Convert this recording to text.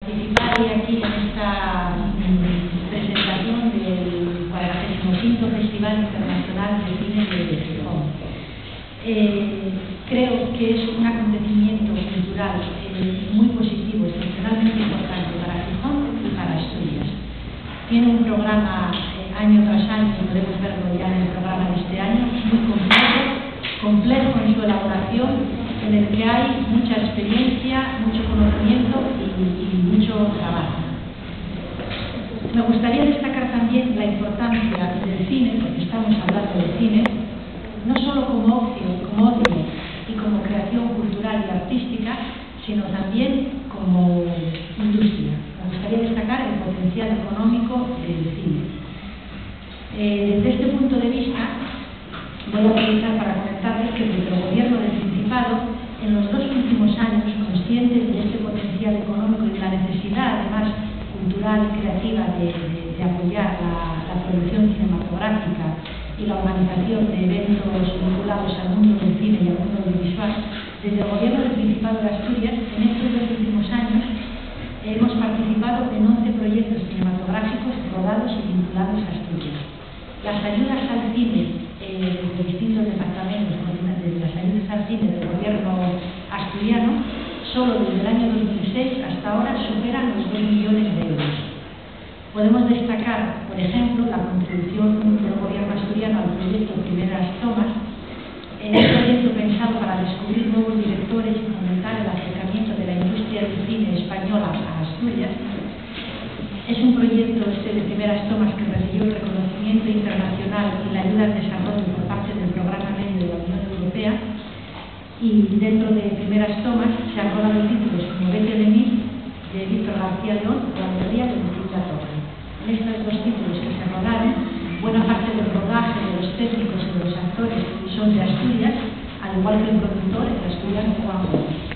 participar hoy aquí en esta presentación del 45º Festival Internacional de Cine de Gijón. Creo que es un acontecimiento cultural muy positivo, excepcionalmente importante para Gijón y para Asturias. Tiene un programa año tras año, y podemos verlo ya en el programa de este año, muy complejo en su elaboración, en el que hay mucha experiencia, mucho conocimiento y mucho trabajo. Me gustaría destacar también la importancia del cine, porque estamos hablando de cine, no solo como ocio y como creación cultural y artística, sino también como industria. Me gustaría destacar el potencial económico del cine. Desde este punto de vista, voy a aprovechar para comentarles que desde el Gobierno del Principado, en los 2 últimos años, conscientes de este potencial económico y de la necesidad, además, cultural y creativa de apoyar la producción cinematográfica y la organización de eventos vinculados al mundo del cine y al mundo audiovisual, desde el Gobierno del Principado de Asturias, en estos 2 últimos años, hemos participado en 11 proyectos cinematográficos rodados y vinculados a Asturias. Las ayudas al cine de distintos departamentos, desde las ayudas al cine del Gobierno asturiano, solo desde el año 2006 hasta ahora superan los 2 millones de euros. Podemos destacar, por ejemplo, la contribución del Gobierno asturiano al proyecto Primeras Tomas, un proyecto pensado para descubrir nuevos directores y fomentar el acercamiento de la industria del cine española a Asturias. Es un proyecto de Primeras Tomas que recibió el reconocimiento internacional y la ayuda al desarrollo por parte del Programa Medio de la Unión Europea, y dentro de Primeras Tomas se han rodado títulos como Vete de mí, de Víctor García León, o La Melodía de Lucía Torre. En estos 2 títulos que se rodaron, buena parte del rodaje, de los técnicos y de los actores son de Asturias, al igual que el productor, el asturiano Juan Gómez.